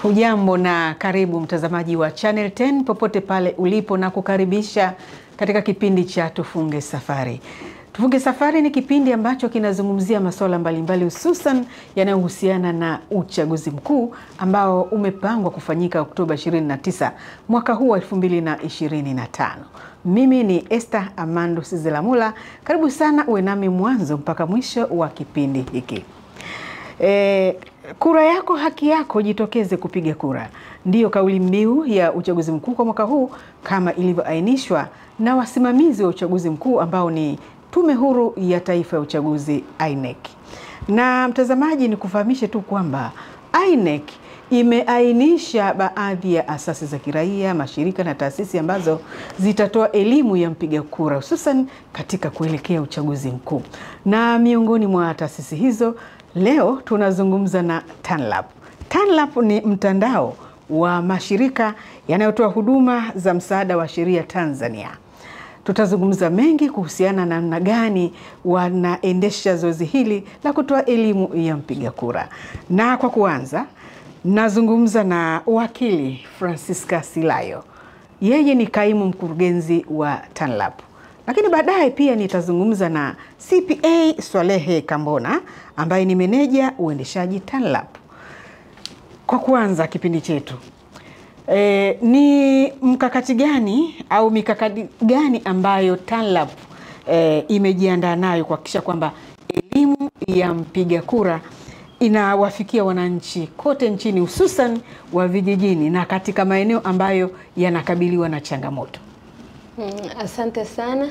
Hujambo na karibu mtazamaji wa Channel 10 popote pale ulipo, na kukaribisha katika kipindi cha Tufunge Safari. Tufunge Safari ni kipindi ambacho kinazungumzia masuala mbalimbali, hususan yanayohusiana na uchaguzi mkuu ambao umepangwa kufanyika Oktoba 29 mwaka huu wa 2025. Mimi ni Esther Amando Sizelamula. Karibu sana, uwe nami mwanzo mpaka mwisho wa kipindi hiki. Kura yako haki yako, jitokeze kupiga kura. Ndiyo kauli mbiu ya uchaguzi mkuu kwa mwaka huu kama ilivyoainishwa na wasimamizi wa uchaguzi mkuu ambao ni Tume Huru ya Taifa ya Uchaguzi INEC. Na mtazamaji, ni kufahamishe tu kwamba INEC imeainisha baadhi ya asasi za kiraia, mashirika na taasisi ambazo zitatoa elimu ya mpiga kura hususan katika kuelekea uchaguzi mkuu. Na miongoni mwa taasisi hizo leo tunazungumza na TANLAP. TANLAP ni mtandao wa mashirika yanayotoa huduma za msaada wa sheria Tanzania. Tutazungumza mengi kuhusiana na namna gani wanaendesha zoezi hili la kutoa elimu ya mpiga kura. Na kwa kuanza, nazungumza na wakili Francisca Silayo. Yeye ni kaimu mkurugenzi wa TANLAP. Lakini baadaye pia nitazungumza na CPA Swalehe Kambona ambaye ni meneja uendeshaji TANLAP. Kwa kuanza kipindi chetu, ni mkakati gani au mikakati gani ambayo TANLAP imejiandaa nayo kuhakikisha kwamba elimu ya mpiga kura inawafikia wananchi kote nchini, hususan wa vijijini na katika maeneo ambayo yanakabiliwa na changamoto? Asante sana.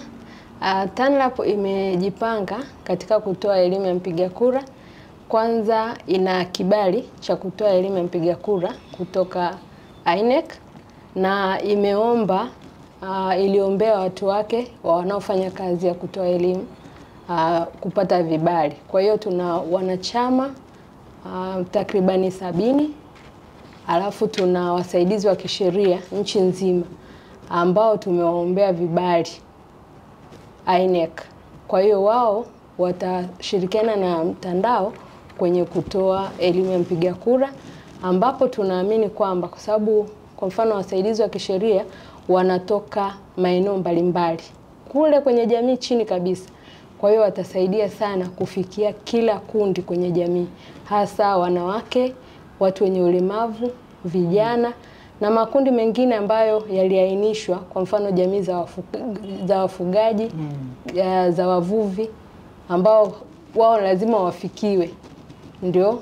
TANLAP imejipanga katika kutoa elimu ya mpiga kura. Kwanza ina kibali cha kutoa elimu ya mpiga kura kutoka INEC, na iliombea watu wake wanaofanya kazi ya kutoa elimu kupata vibali. Kwa hiyo tuna wanachama takribani 70, alafu tuna wasaidizi wa kisheria nchi nzima ambao tumewaombea vibali INEC. Kwa hiyo wao watashirikiana na mtandao kwenye kutoa elimu ya mpiga kura, ambapo tunaamini kwamba kwa sababu kwa mfano wasaidizi wa kisheria wanatoka maeneo mbalimbali kule kwenye jamii chini kabisa. Kwa hiyo watasaidia sana kufikia kila kundi kwenye jamii, hasa wanawake, watu wenye ulemavu, vijana na makundi mengine ambayo yaliainishwa, kwa mfano jamii za wafugaji, za wavuvi, ambao wao lazima wafikiwe ndio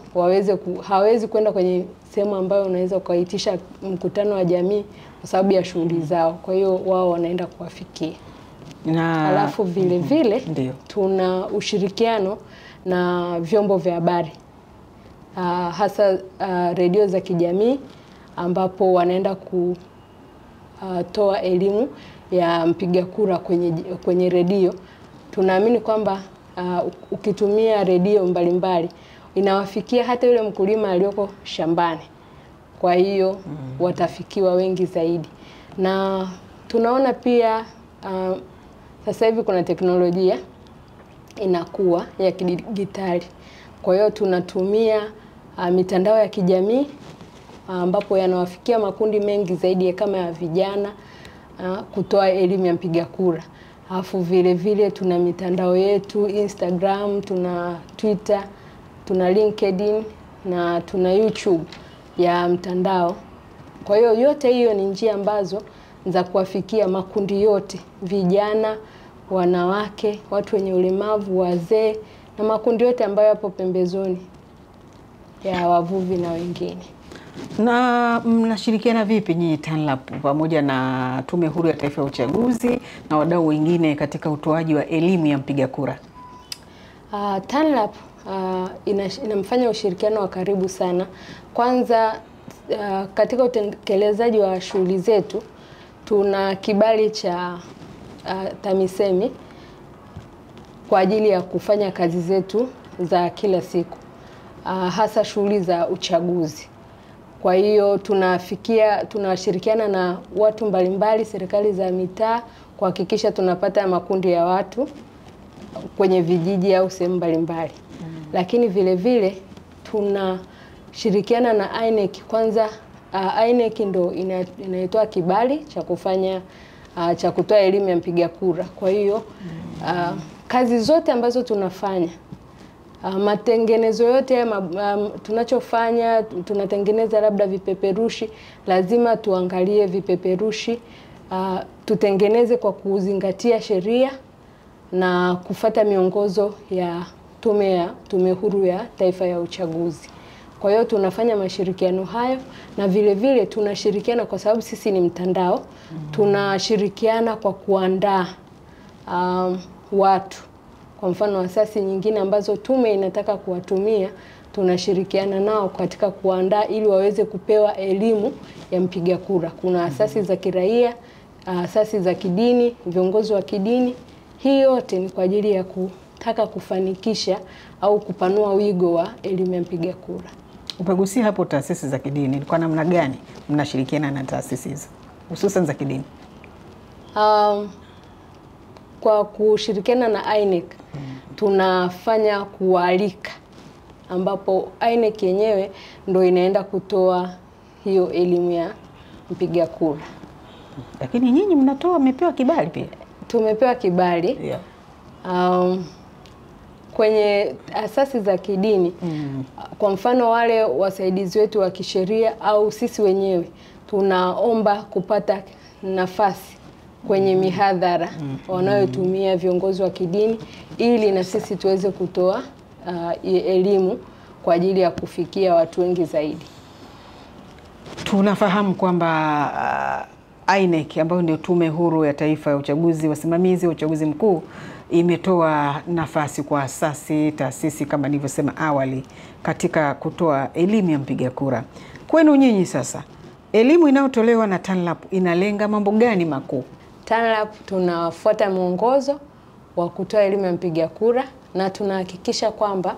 hawezi kwenda kwenye sehemu ambayo unaweza kuitisha mkutano wa jamii kwa sababu ya shughuli zao. Kwa hiyo wao wanaenda kuwafikia. Alafu vile vile tuna ushirikiano na vyombo vya habari, hasa redio za kijamii, ambapo wanaenda kutoa elimu ya mpiga kura kwenye redio. Tunaamini kwamba ukitumia redio mbalimbali inawafikia hata yule mkulima aliyoko shambani. Kwa hiyo watafikiwa wengi zaidi. Na tunaona pia sasa hivi kuna teknolojia inakuwa ya kidijitali. Kwa hiyo tunatumia mitandao ya kijamii ambapo yanawafikia makundi mengi zaidi kama ya vijana kutoa elimu ya mpiga kura. Alafu vile vile tuna mitandao yetu Instagram, tuna Twitter, tuna LinkedIn na tuna YouTube ya mtandao. Kwa hiyo yote hiyo ni njia ambazo za kuwafikia makundi yote, vijana, wanawake, watu wenye ulemavu, wazee na makundi yote ambayo yapo pembezoni ya wavuvi na wengine. Na mnashirikiana vipi nyinyi TANLAP pamoja na Tume Huru ya Taifa ya Uchaguzi na wadau wengine katika utoaji wa elimu ya mpiga kura? TANLAP inamfanya ushirikiano wa karibu sana. Kwanza katika utekelezaji wa shughuli zetu tuna kibali cha TAMISEMI kwa ajili ya kufanya kazi zetu za kila siku, hasa shughuli za uchaguzi. Kwa hiyo tunashirikiana na watu mbalimbali, serikali za mitaa, kuhakikisha tunapata makundi ya watu kwenye vijiji au sehemu mbalimbali. Lakini vile vile tuna tunashirikiana na INEC kwanza. INEC ndo inaitoa kibali cha kufanya cha kutoa elimu ya mpiga kura. Kwa hiyo kazi zote ambazo tunafanya, matengenezo yote tunachofanya, tunatengeneza labda vipeperushi, lazima tuangalie vipeperushi, tutengeneze kwa kuzingatia sheria na kufata miongozo ya Tume Huru ya Taifa ya Uchaguzi. Kwa hiyo tunafanya mashirikiano hayo, na vile vile tunashirikiana kwa sababu sisi ni mtandao. Tunashirikiana kwa kuandaa watu. Kwa mfano asasi nyingine ambazo tume inataka kuwatumia, tunashirikiana nao katika kuandaa ili waweze kupewa elimu ya mpiga kura. Kuna asasi za kiraia, asasi za kidini, viongozi wa kidini. Hii yote ni kwa ajili ya kutaka kufanikisha au kupanua wigo wa elimu ya mpiga kura. Umegusia hapo taasisi za kidini. Kwa namna gani mnashirikiana na taasisi hizo, hususan za kidini? Kwa kushirikiana na INEC, tunafanya kualika, ambapo INEC yenyewe ndo inaenda kutoa hiyo elimu ya mpiga kura. Lakini nyinyi mmepewa kibali pia? Tumepewa kibali. Yeah. Kwenye asasi za kidini, kwa mfano wale wasaidizi wetu wa kisheria au sisi wenyewe tunaomba kupata nafasi kwenye mihadhara wanayotumia viongozi wa kidini, ili na sisi tuweze kutoa elimu kwa ajili ya kufikia watu wengi zaidi. Tunafahamu kwamba INEC ambayo ndio Tume Huru ya Taifa ya Uchaguzi, wasimamizi wa uchaguzi mkuu, imetoa nafasi kwa asasi, taasisi kama nilivyosema awali katika kutoa elimu ya mpiga kura. Kwenu nyinyi sasa, elimu inayotolewa na TANLAP inalenga mambo gani makuu? TANLAP tunafuata mwongozo wa kutoa elimu ya mpiga kura, na tunahakikisha kwamba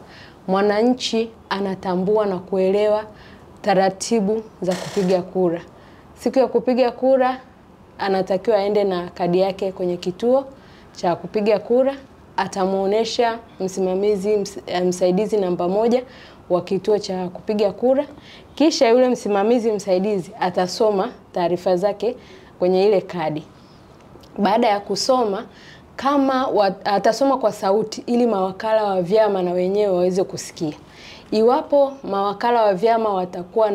mwananchi anatambua na kuelewa taratibu za kupiga kura. Siku ya kupiga kura anatakiwa aende na kadi yake kwenye kituo cha kupiga kura. Atamuonesha msaidizi namba 1 wa kituo cha kupiga kura. Kisha yule msimamizi msaidizi atasoma taarifa zake kwenye ile kadi. Baada ya kusoma, atasoma kwa sauti ili mawakala wa vyama na wenyewe waweze kusikia. Iwapo mawakala wa vyama watakuwa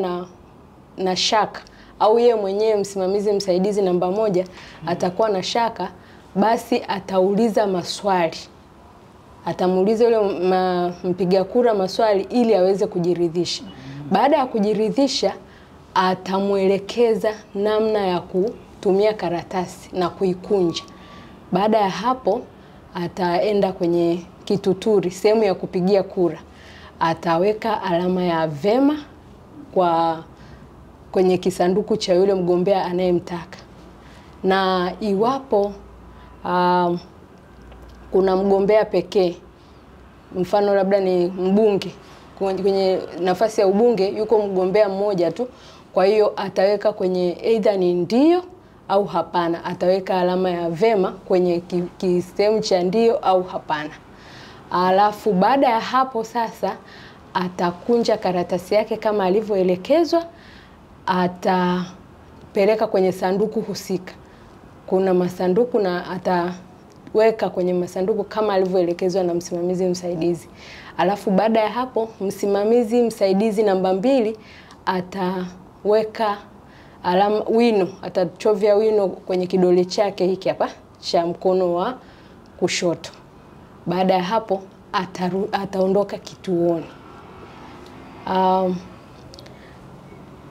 na shaka, au yeye mwenyewe msimamizi msaidizi namba 1 atakuwa na shaka, basi atauliza maswali. Atamuuliza yule mpiga kura maswali ili aweze kujiridhisha. Baada ya kujiridhisha, atamuelekeza namna ya kutumia karatasi na kuikunja. Baada ya hapo, ataenda kwenye kituturi, sehemu ya kupigia kura. Ataweka alama ya vema kwenye kisanduku cha yule mgombea anayemtaka. Na iwapo kuna mgombea pekee, mfano labda ni mbunge, kwenye nafasi ya ubunge yuko mgombea mmoja tu, kwa hiyo ataweka kwenye either ni ndio au hapana. Ataweka alama ya vema kwenye kisehemu cha ndio au hapana. Alafu baada ya hapo sasa atakunja karatasi yake kama alivyoelekezwa, atapeleka kwenye sanduku husika. Kuna masanduku na ataweka kwenye masanduku kama alivyoelekezwa na msimamizi msaidizi. Alafu baada ya hapo msimamizi msaidizi namba 2 ataweka alama wino, atachovya wino kwenye kidole chake hiki hapa cha mkono wa kushoto. Baada ya hapo ataondoka kituoni.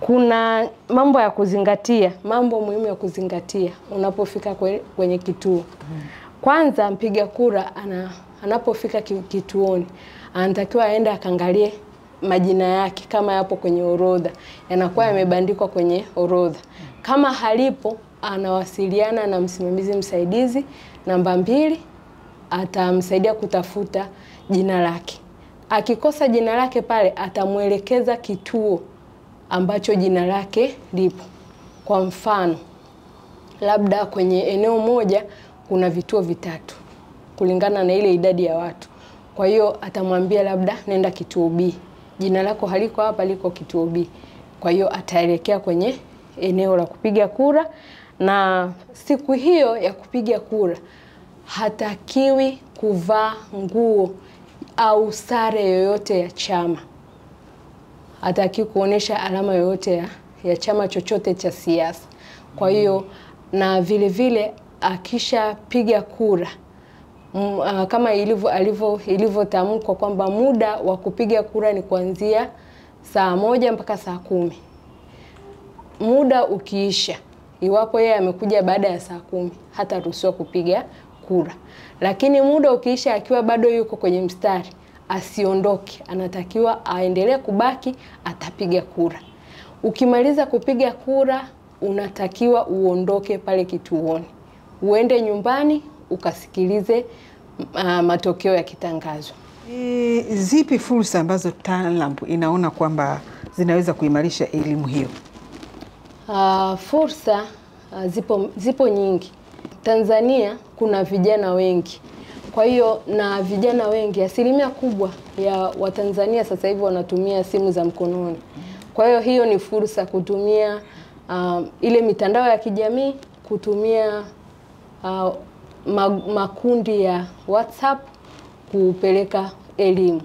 Kuna mambo ya kuzingatia, mambo muhimu ya kuzingatia unapofika kwenye kituo. Kwanza mpiga kura anapofika kituoni, anatakiwa aende akaangalie majina yake kama yapo kwenye orodha, yanakuwa yamebandikwa kwenye orodha. Kama halipo, anawasiliana na msimamizi msaidizi namba 2, atamsaidia kutafuta jina lake. Akikosa jina lake pale, atamuelekeza kituo ambacho jina lake lipo. Kwa mfano, labda kwenye eneo moja kuna vituo 3 kulingana na ile idadi ya watu. Kwa hiyo atamwambia labda nenda kituo B. jina lako haliko hapa, liko kituo B. Kwa hiyo ataelekea kwenye eneo la kupiga kura, na siku hiyo ya kupiga kura hatakiwi kuvaa nguo au sare yoyote ya chama. Hatakiwi kuonesha alama yoyote ya chama chochote cha siasa. Kwa hiyo na vile vile akisha piga kura kama ilivyotamkwa kwamba muda wa kupiga kura ni kuanzia saa 1 mpaka saa 10. Muda ukiisha, iwapo yeye amekuja baada ya saa 10, hataruhusiwa kupiga kura. Lakini muda ukiisha akiwa bado yuko kwenye mstari, asiondoke, anatakiwa aendelee kubaki, atapiga kura. Ukimaliza kupiga kura, unatakiwa uondoke pale kituoni, uende nyumbani ukasikilize matokeo yakitangazwa. Zipi fursa ambazo TANLAP inaona kwamba zinaweza kuimarisha elimu hiyo? Fursa zipo nyingi. Tanzania kuna vijana wengi. Kwa hiyo na vijana wengi, asilimia kubwa ya Watanzania sasa hivi wanatumia simu za mkononi. Kwa hiyo hiyo ni fursa kutumia ile mitandao ya kijamii, kutumia makundi ya WhatsApp kupeleka elimu.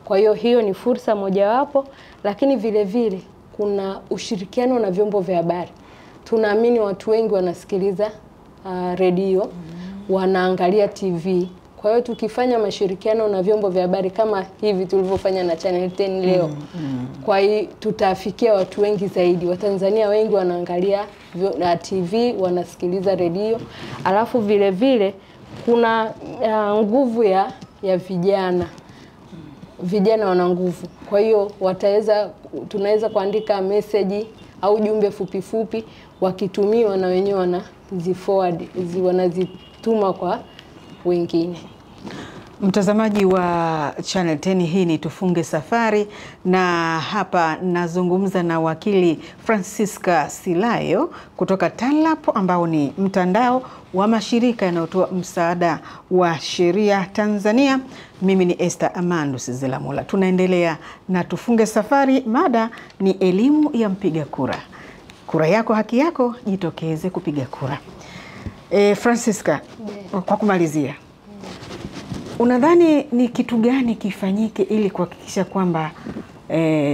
Kwa hiyo hiyo ni fursa mojawapo, lakini vile vile kuna ushirikiano na vyombo vya habari. Tunaamini watu wengi wanasikiliza redio, wanaangalia TV. Kwa hiyo tukifanya mashirikiano na vyombo vya habari kama hivi tulivyofanya na Channel 10 leo, kwa hiyo tutafikia watu wengi zaidi. Watanzania wengi wanaangalia TV, wanasikiliza redio. Alafu vile vile kuna nguvu ya vijana. Vijana wana nguvu. Kwa hiyo tunaweza kuandika message au jumbe fupi wakitumiwa na wenyewe wanazituma kwa wengine. Mtazamaji wa Channel 10, hii ni Tufunge Safari, na hapa nazungumza na wakili Francisca Silayo kutoka TANLAP ambao ni mtandao wa mashirika yanayotoa msaada wa sheria Tanzania. Mimi ni Esther Amandus Zelamula. Tunaendelea na Tufunge Safari. Mada ni elimu ya mpiga kura. Kura yako haki yako, jitokeze kupiga kura. Francisca, kwa kumalizia, unadhani ni kitu gani kifanyike ili kuhakikisha kwamba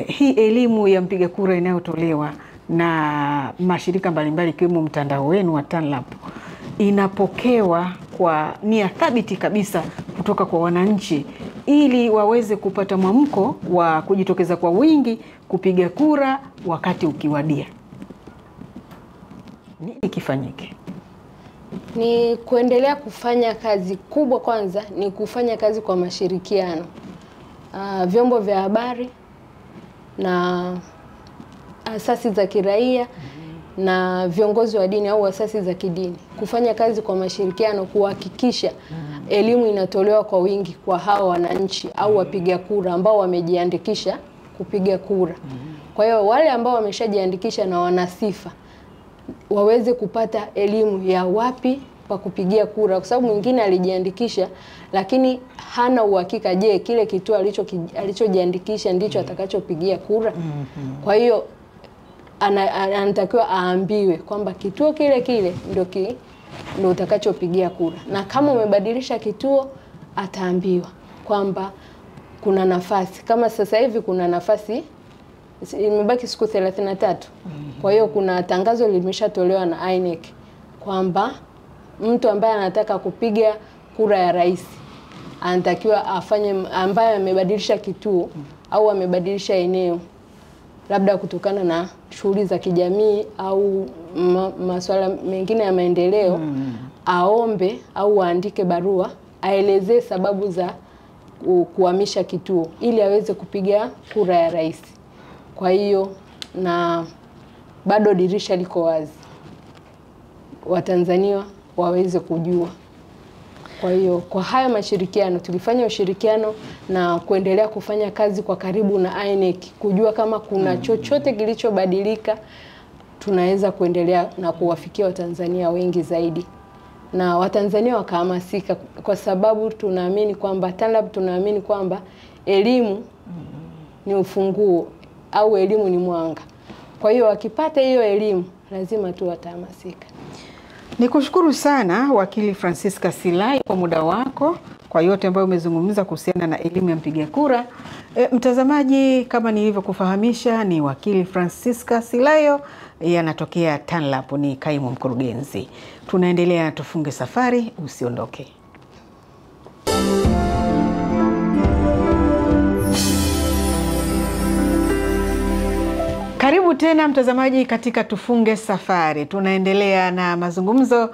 hii elimu ya mpiga kura inayotolewa na mashirika mbalimbali ikiwemo mtandao wenu wa TANLAP inapokewa kwa nia thabiti kabisa kutoka kwa wananchi, ili waweze kupata mwamko wa kujitokeza kwa wingi kupiga kura wakati ukiwadia? Nini kifanyike? Ni kuendelea kufanya kazi kubwa. Kwanza ni kufanya kazi kwa mashirikiano, vyombo vya habari na asasi za kiraia na viongozi wa dini au asasi za kidini. Kufanya kazi kwa mashirikiano kuhakikisha elimu inatolewa kwa wingi kwa hao wananchi au wapiga kura ambao wamejiandikisha kupiga kura. Kwa hiyo wale ambao wameshajiandikisha na wana sifa waweze kupata elimu ya wapi pa kupigia kura, kwa sababu mwingine alijiandikisha lakini hana uhakika, je, kile kituo alichojiandikisha ndicho atakachopigia kura? Kwa hiyo anatakiwa aambiwe kwamba kituo kile ndio utakachopigia kura, na kama umebadilisha kituo ataambiwa kwamba kuna nafasi. Kama sasa hivi kuna nafasi, imebaki siku 33. Kwa hiyo kuna tangazo limeshatolewa na INEC kwamba mtu ambaye anataka kupiga kura ya rais anatakiwa afanye, ambaye amebadilisha kituo au amebadilisha eneo, labda kutokana na shughuli za kijamii au masuala mengine ya maendeleo, aombe au aandike barua aelezee sababu za kuhamisha kituo ili aweze kupiga kura ya rais. Kwa hiyo na bado dirisha liko wazi, Watanzania waweze kujua. Kwa hiyo kwa haya mashirikiano, tulifanya ushirikiano na kuendelea kufanya kazi kwa karibu na INEC kujua kama kuna chochote kilichobadilika, tunaweza kuendelea na kuwafikia Watanzania wengi zaidi na Watanzania wakahamasika, kwa sababu tunaamini kwamba TANLAP tunaamini kwamba elimu ni ufunguo au elimu ni mwanga. Kwa hiyo wakipata hiyo elimu lazima tu watahamasika. Nikushukuru sana Wakili Francisca Silai kwa muda wako, kwa yote ambayo umezungumza kuhusiana na elimu ya mpiga kura. Mtazamaji, kama nilivyokufahamisha, ni Wakili Francisca Silai, anatokea TANLAP, ni kaimu mkurugenzi. Tunaendelea na Tufunge Safari, usiondoke. Karibu tena mtazamaji katika Tufunge Safari. Tunaendelea na mazungumzo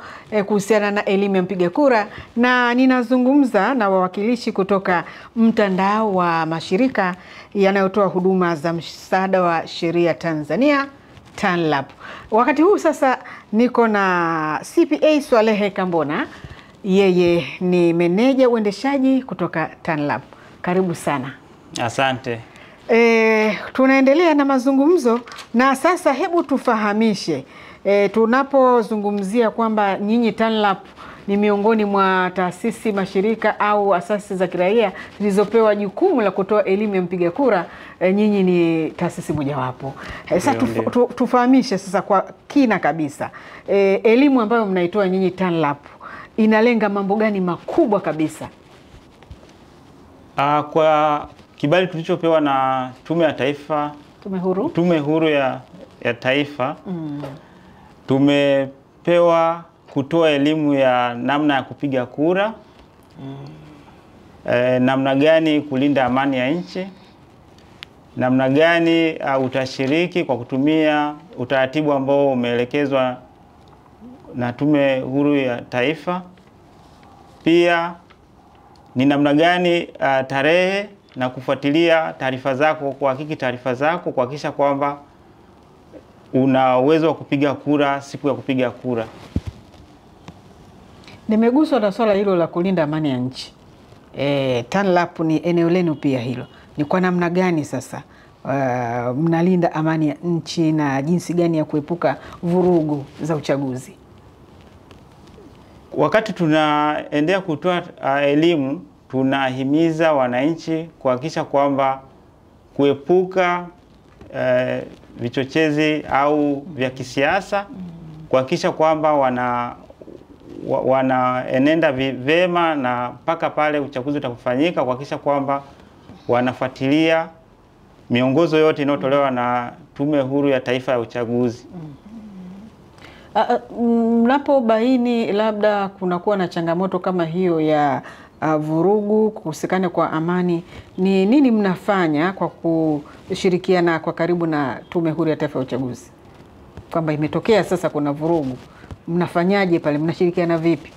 kuhusiana na elimu ya mpiga kura, na ninazungumza na wawakilishi kutoka mtandao wa mashirika yanayotoa huduma za msaada wa sheria Tanzania, TANLAP. Wakati huu sasa niko na CPA Swalehe Kambona, yeye ni meneja uendeshaji kutoka TANLAP. Karibu sana. Asante. Tunaendelea na mazungumzo, na sasa hebu tufahamishe, tunapozungumzia kwamba nyinyi TANLAP ni miongoni mwa taasisi, mashirika au asasi za kiraia zilizopewa jukumu la kutoa elimu ya mpiga kura, nyinyi ni taasisi mojawapo. Sasa tufahamishe sasa kwa kina kabisa, elimu ambayo mnaitoa nyinyi TANLAP inalenga mambo gani makubwa kabisa? Kwa kibali tulichopewa na Tume ya Taifa, Tume Huru ya Taifa, tumepewa kutoa elimu ya namna ya kupiga kura, namna gani kulinda amani ya nchi, namna gani utashiriki kwa kutumia utaratibu ambao umeelekezwa na Tume Huru ya Taifa. Pia ni namna gani tarehe na kufuatilia taarifa zako, kuhakiki taarifa zako, kuhakikisha kwamba una uwezo wa kupiga kura siku ya kupiga kura. Nimeguswa na swala hilo la kulinda amani ya nchi. TANLAP ni eneo lenu pia hilo. Ni kwa namna gani sasa mnalinda amani ya nchi na jinsi gani ya kuepuka vurugu za uchaguzi? Wakati tunaendelea kutoa elimu, tunahimiza wananchi kuhakikisha kwamba kuepuka vichochezi au vya kisiasa, kuhakikisha kwamba wanaenenda vema na mpaka pale uchaguzi utakufanyika, kuhakikisha kwamba wanafuatilia miongozo yote inayotolewa na Tume Huru ya Taifa ya Uchaguzi. Mnapobaini labda kunakuwa na changamoto kama hiyo ya vurugu, kukosekana kwa amani, ni nini mnafanya kwa kushirikiana kwa karibu na Tume Huru ya Taifa ya Uchaguzi? Kwamba imetokea sasa kuna vurugu, mnafanyaje pale, mnashirikiana vipi?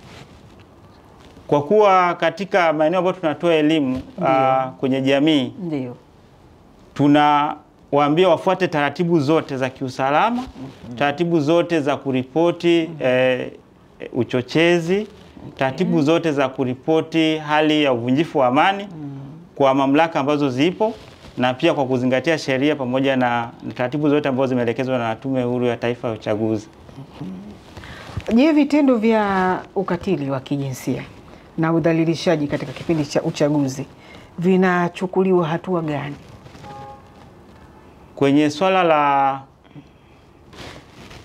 Kwa kuwa katika maeneo ambayo tunatoa elimu kwenye jamii, ndio tunawaambia wafuate taratibu zote za kiusalama, taratibu zote za kuripoti uchochezi, taratibu zote za kuripoti hali ya uvunjifu wa amani kwa mamlaka ambazo zipo, na pia kwa kuzingatia sheria pamoja na taratibu zote ambazo zimeelekezwa na Tume Huru ya Taifa ya Uchaguzi. Je, vitendo vya ukatili wa kijinsia na udhalilishaji katika kipindi cha uchaguzi vinachukuliwa hatua gani? Kwenye swala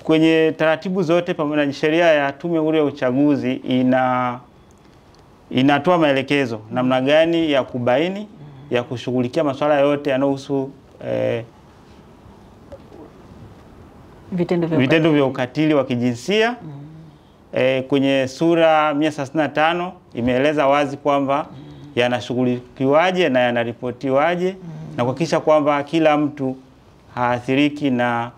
kwenye taratibu zote pamoja na sheria ya Tume Huru ya Uchaguzi inatoa maelekezo namna gani ya kubaini, ya kushughulikia masuala yote yanayohusu vitendo vya ukatili wa kijinsia. Kwenye sura 135 imeeleza wazi kwamba yanashughulikiwaje na yanaripotiwaje, na kuhakikisha kwamba kila mtu haathiriki na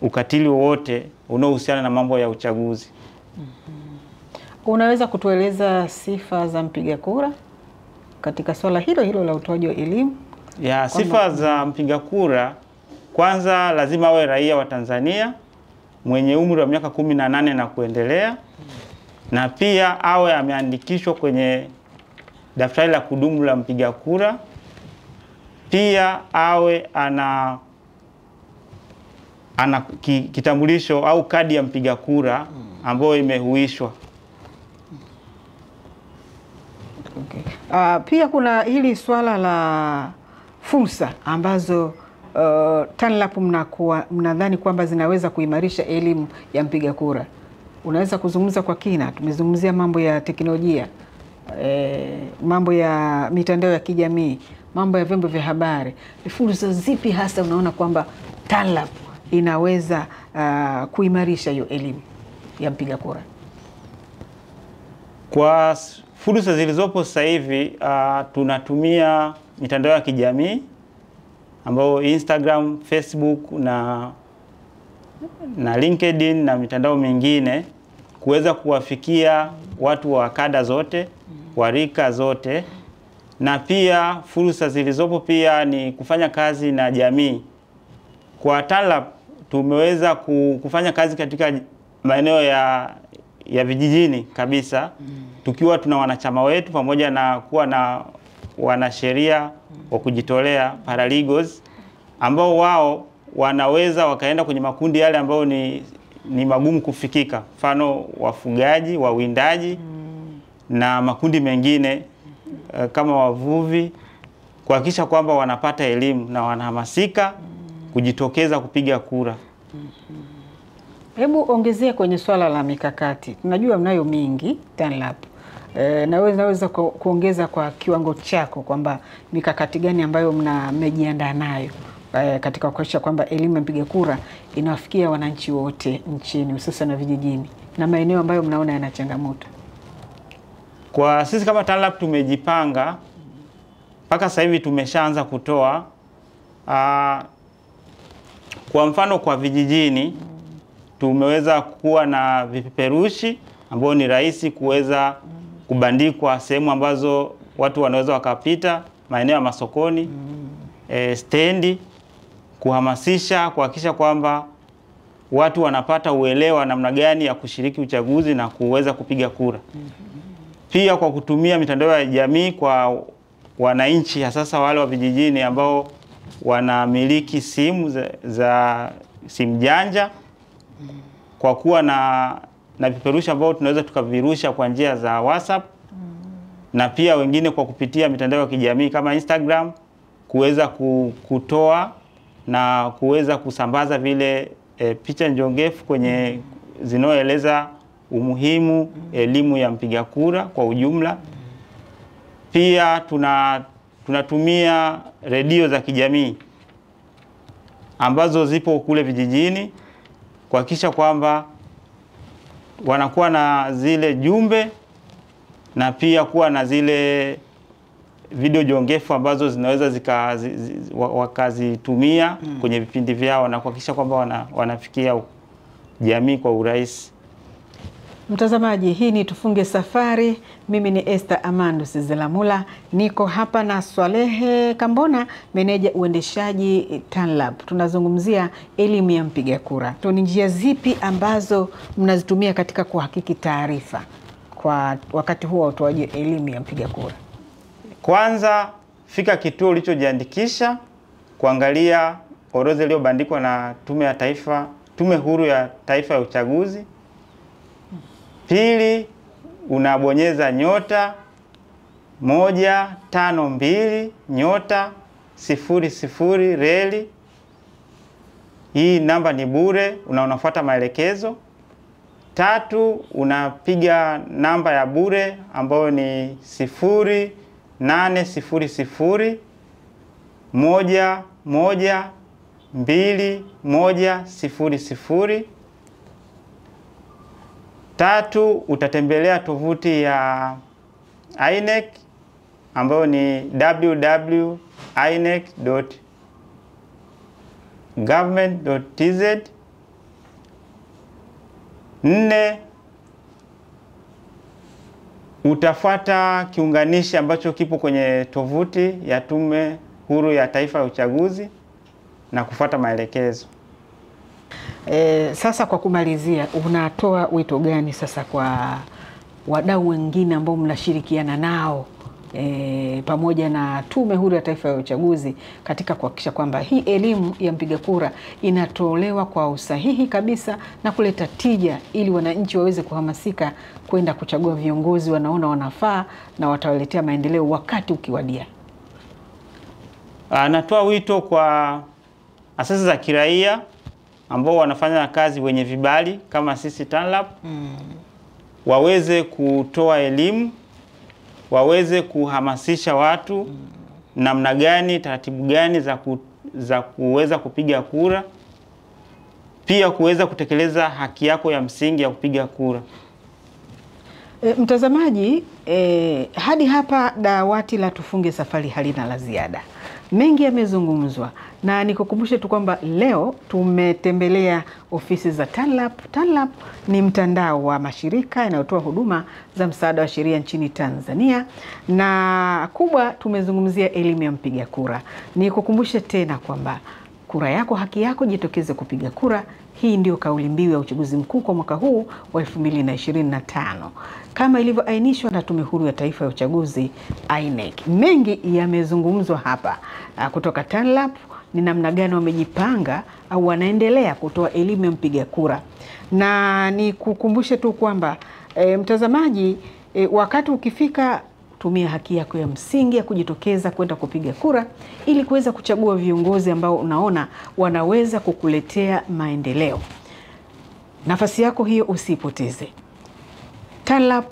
ukatili wowote unaohusiana na mambo ya uchaguzi. Unaweza kutueleza sifa za mpiga kura katika swala hilo hilo la utoaji wa elimu? Sifa za mpiga kura, kwanza lazima awe raia wa Tanzania mwenye umri wa miaka 18 na kuendelea, na pia awe ameandikishwa kwenye daftari la kudumu la mpiga kura. Pia awe ana kitambulisho au kadi ya mpiga kura ambayo imehuishwa. Okay. Pia kuna hili swala la fursa ambazo TANLAP mnadhani kwamba zinaweza kuimarisha elimu ya mpiga kura? Unaweza kuzungumza kwa kina? Tumezungumzia mambo ya teknolojia, mambo ya mitandao ya kijamii, mambo ya vyombo vya habari. Fursa zipi hasa unaona kwamba TANLAP inaweza kuimarisha hiyo elimu ya mpiga kura? Kwa fursa zilizopo sasa hivi tunatumia mitandao ya kijamii ambayo Instagram, Facebook na LinkedIn na mitandao mingine kuweza kuwafikia watu wa kada zote, wa rika zote, na pia fursa zilizopo pia ni kufanya kazi na jamii. Kwa TANLAP tumeweza kufanya kazi katika maeneo ya vijijini kabisa, tukiwa tuna wanachama wetu pamoja na kuwa na wanasheria wa kujitolea, paralegals, ambao wao wanaweza wakaenda kwenye makundi yale ambayo ni magumu kufikika, mfano wafugaji, wawindaji na makundi mengine kama wavuvi, kuhakikisha kwamba wanapata elimu na wanahamasika kujitokeza kupiga kura. Hebu ongezea kwenye swala la mikakati. Tunajua mnayo mingi TANLAP. Naweza kuongeza kwa kiwango chako kwamba mikakati gani ambayo mmejiandaa nayo katika kuhakikisha kwamba elimu ya mpiga kura inawafikia wananchi wote nchini, hususan na vijijini, na maeneo ambayo mnaona yana changamoto? Kwa sisi kama TANLAP tumejipanga, mpaka sasa hivi tumeshaanza kutoa kwa mfano kwa vijijini tumeweza kuwa na vipeperushi ambao ni rahisi kuweza kubandikwa sehemu ambazo watu wanaweza wakapita, maeneo ya masokoni, stendi, kuhamasisha, kuhakikisha kwamba watu wanapata uelewa namna gani ya kushiriki uchaguzi na kuweza kupiga kura. Pia kwa kutumia mitandao ya jamii kwa wananchi, hasa wale wa vijijini ambao wanamiliki simu za simu janja, kwa kuwa na vipeperushi ambao tunaweza tukavirusha kwa njia za WhatsApp, na pia wengine kwa kupitia mitandao ya kijamii kama Instagram kuweza kutoa na kuweza kusambaza vile picha njongefu kwenye zinazoeleza umuhimu elimu ya mpiga kura kwa ujumla. Pia tunatumia redio za kijamii ambazo zipo kule vijijini kuhakikisha kwamba wanakuwa na zile jumbe na pia kuwa na zile video jongefu ambazo zinaweza wakazitumia kwenye vipindi vyao na kuhakikisha kwamba wanafikia jamii kwa urahisi. Mtazamaji, hii ni Tufunge Safari. Mimi ni Esther Amandus Zelamula, niko hapa na Swalehe Kambona, meneja uendeshaji TANLAP. Tunazungumzia elimu ya mpiga kura. Ni njia zipi ambazo mnazitumia katika kuhakiki taarifa kwa wakati huo wa utoaji elimu ya mpiga kura? Kwanza, fika kituo ulichojiandikisha, kuangalia orodha iliyobandikwa na Tume Huru ya Taifa ya Uchaguzi. Pili, unabonyeza *152*00 reli. Hii namba ni bure, unafuata maelekezo. Tatu, unapiga namba ya bure ambayo ni 0800-112-100. Tatu, utatembelea tovuti ya INEC ambayo ni www.inec.gov.tz. 4, utafuata kiunganishi ambacho kipo kwenye tovuti ya Tume Huru ya Taifa ya Uchaguzi na kufuata maelekezo. Sasa kwa kumalizia, unatoa wito gani sasa kwa wadau wengine ambao mnashirikiana nao pamoja na Tume Huru ya Taifa ya Uchaguzi katika kuhakikisha kwamba hii elimu ya mpiga kura inatolewa kwa usahihi kabisa na kuleta tija, ili wananchi waweze kuhamasika kwenda kuchagua viongozi wanaona wanafaa na watawaletea maendeleo wakati ukiwadia? Natoa wito kwa asasi za kiraia ambao wanafanya kazi wenye vibali kama sisi TANLAP, waweze kutoa elimu, waweze kuhamasisha watu namna gani, taratibu gani za kuweza kupiga kura, pia kuweza kutekeleza haki yako ya msingi ya kupiga kura. Mtazamaji, hadi hapa dawati la Tufunge Safari halina la ziada. Mengi yamezungumzwa na nikukumbushe tu kwamba leo tumetembelea ofisi za TANLAP. TANLAP ni mtandao wa mashirika yanayotoa huduma za msaada wa sheria nchini Tanzania, na kubwa tumezungumzia elimu ya mpiga kura. Nikukumbushe tena kwamba kura yako haki yako, jitokeze kupiga kura. Hii ndio kauli mbiu ya uchaguzi mkuu kwa mwaka huu wa 2025 kama ilivyoainishwa na Tume Huru ya Taifa ya Uchaguzi INEC. Mengi yamezungumzwa hapa kutoka TANLAP, ni namna gani wamejipanga au wanaendelea kutoa elimu ya mpiga kura. Na nikukumbushe tu kwamba mtazamaji, wakati ukifika, tumia haki yako ya msingi ya kujitokeza kwenda kupiga kura ili kuweza kuchagua viongozi ambao unaona wanaweza kukuletea maendeleo. Nafasi yako hiyo usipoteze. TANLAP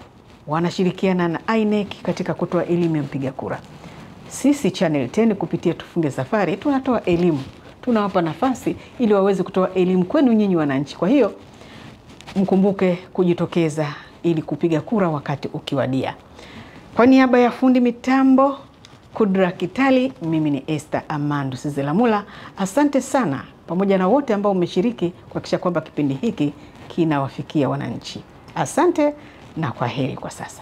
wanashirikiana na INEC katika kutoa elimu ya mpiga kura. Sisi Channel 10 kupitia Tufunge Safari tunatoa elimu, tunawapa nafasi ili waweze kutoa elimu kwenu nyinyi wananchi. Kwa hiyo mkumbuke kujitokeza ili kupiga kura wakati ukiwadia. Kwa niaba ya fundi mitambo Kudra Kitali, mimi ni Esther Amandu Sizelamula. Asante sana pamoja na wote ambao umeshiriki kuhakikisha kwamba kipindi hiki kinawafikia wananchi. Asante na kwaheri kwa sasa.